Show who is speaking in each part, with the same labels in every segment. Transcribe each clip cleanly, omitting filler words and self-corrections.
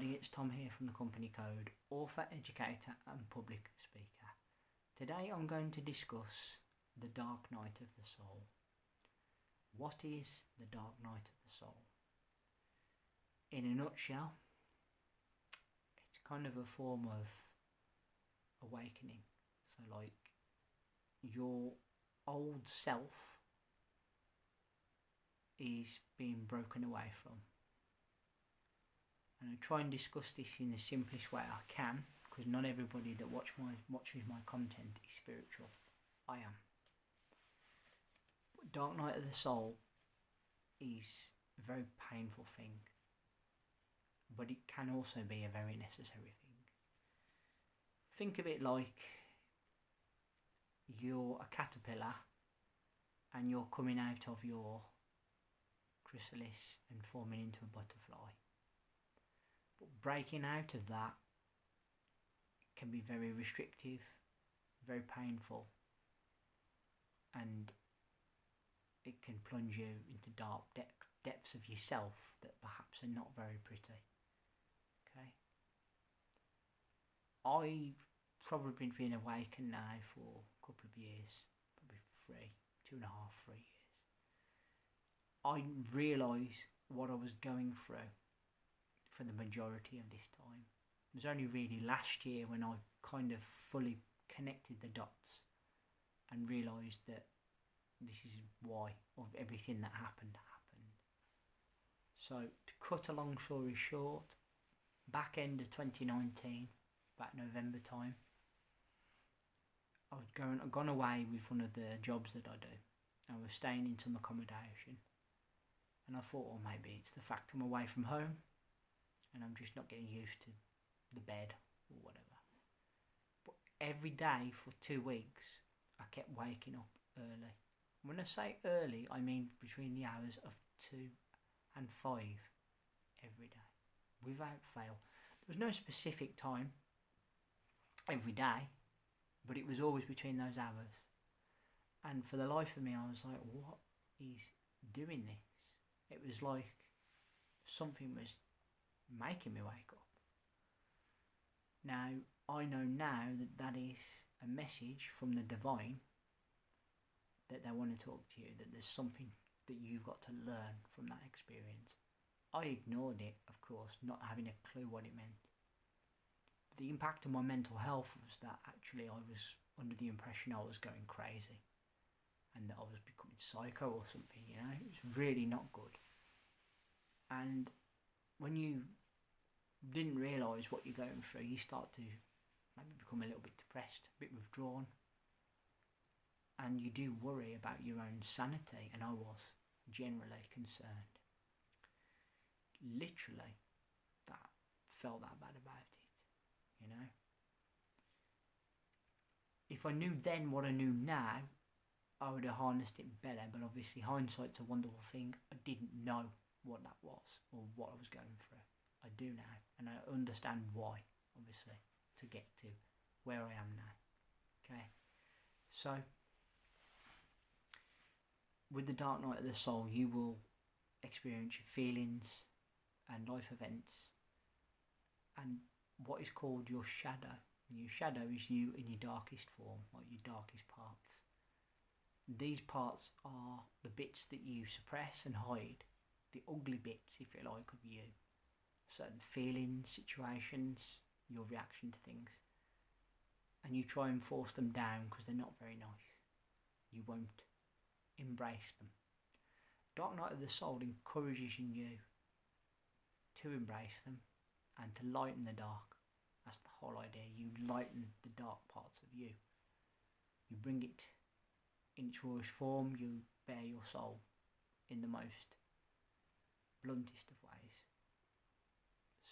Speaker 1: everybody, it's Tom here from the Company Code, author, educator and public speaker. Today I'm going to discuss the Dark Night of the Soul. What is the Dark Night of the Soul? In a nutshell, it's kind of a form of awakening. So like your old self is being broken away from. And I try and discuss this in the simplest way I can, because not everybody that watches my content is spiritual. I am. But Dark Night of the Soul is a very painful thing, but it can also be a very necessary thing. Think of it like you're a caterpillar and you're coming out of your chrysalis and forming into a butterfly. But breaking out of that can be very restrictive, very painful, and it can plunge you into dark depths of yourself that perhaps are not very pretty. Okay? I've probably been awakened now for a couple of years, probably 2.5, 3 years. I realised what I was going through for the majority of this time. It was only really last year when I kind of fully connected the dots and realised that this is why of everything that happened. So to cut a long story short, back end of 2019, about November time, I'd gone away with one of the jobs that I do. I was staying in some accommodation, and I thought, oh, maybe it's the fact I'm away from home and I'm just not getting used to the bed or whatever. But every day for 2 weeks I kept waking up early. When I say early, I mean between the hours of 2 and 5 every day, without fail. There was no specific time every day, but it was always between those hours. And for the life of me, I was like, what is doing this? It was like something was making me wake up. Now, I know now that that is a message from the divine, that they want to talk to you, that there's something that you've got to learn from that experience. I ignored it, of course, not having a clue what it meant. The impact on my mental health was that actually I was under the impression I was going crazy and that I was becoming psycho or something, you know. It was really not good. And when you didn't realise what you're going through, you start to maybe become a little bit depressed, a bit withdrawn, and you do worry about your own sanity, and I was generally concerned. Literally, felt that bad about it, you know. If I knew then what I knew now, I would have harnessed it better, but obviously hindsight's a wonderful thing. I didn't know what that was or what I was going through. I do now, and I understand why, obviously, to get to where I am now. Okay, so with the Dark Night of the Soul, you will experience your feelings and life events and what is called your shadow. And your shadow is you in your darkest form, like your darkest parts. These parts are the bits that you suppress and hide, the ugly bits, if you like, of you. Certain feelings, situations, your reaction to things. And you try and force them down because they're not very nice. You won't embrace them. Dark Night of the Soul encourages you to embrace them and to lighten the dark. That's the whole idea. You lighten the dark parts of you. You bring it in its rawest form. You bare your soul in the most bluntest of ways.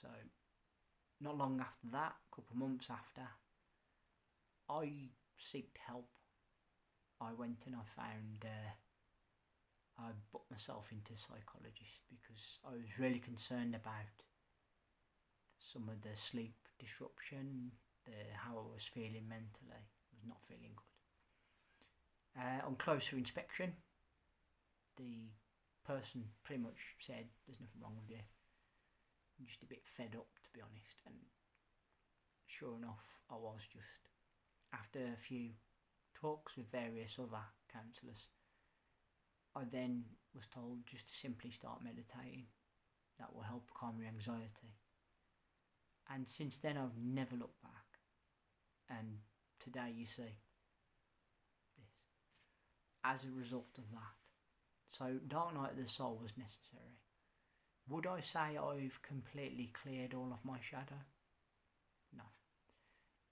Speaker 1: So, not long after that, a couple of months after, I sought help. I went and I found, I booked myself into a psychologist because I was really concerned about some of the sleep disruption, how I was feeling mentally. I was not feeling good. On closer inspection, the person pretty much said, there's nothing wrong with you. I'm just a bit fed up, to be honest. And sure enough, I was just, after a few talks with various other counsellors, I then was told just to simply start meditating. That will help calm your anxiety. And since then I've never looked back. And today you see this. As a result of that. So Dark Night of the Soul was necessary. Would I say I've completely cleared all of my shadow? No.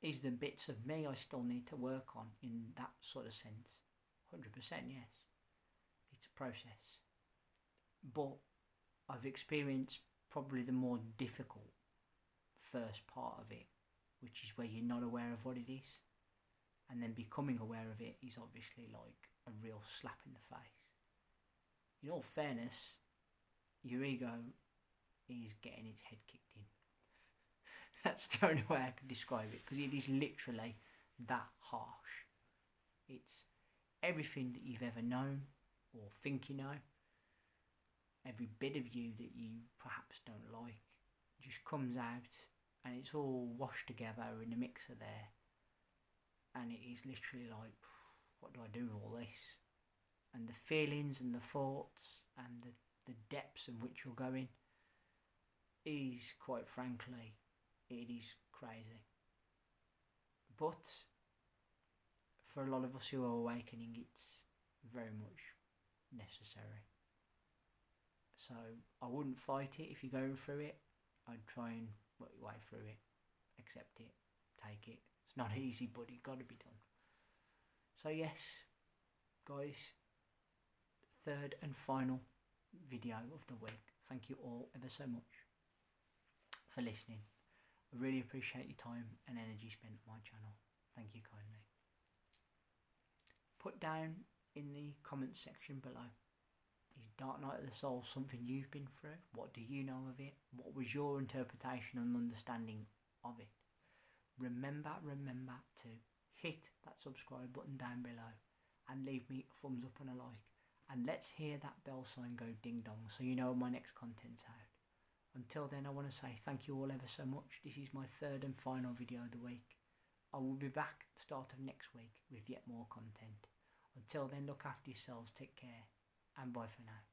Speaker 1: Is there bits of me I still need to work on in that sort of sense? 100% yes. It's a process. But I've experienced probably the more difficult first part of it, which is where you're not aware of what it is. And then becoming aware of it is obviously like a real slap in the face. In all fairness, your ego is getting its head kicked in. That's the only way I can describe it, because it is literally that harsh. It's everything that you've ever known or think you know, every bit of you that you perhaps don't like, just comes out, and it's all washed together in a mixer there. And it is literally like, what do I do with all this? And the feelings and the thoughts and the depths in which you're going is, quite frankly, it is crazy. But for a lot of us who are awakening, it's very much necessary. So I wouldn't fight it if you're going through it. I'd try and work your way through it, accept it, take it. It's not easy, but it's got to be done. So yes, guys, third and final video of the week. Thank you all ever so much for listening. I really appreciate your time and energy spent on my channel. Thank you kindly. Put down in the comments section below, is Dark Night of the Soul something you've been through? What do you know of it? What was your interpretation and understanding of it? Remember to hit that subscribe button down below and leave me a thumbs up and a like. And let's hear that bell sign go ding dong so you know when my next content's out. Until then, I want to say thank you all ever so much. This is my third and final video of the week. I will be back at the start of next week with yet more content. Until then, look after yourselves, take care, and bye for now.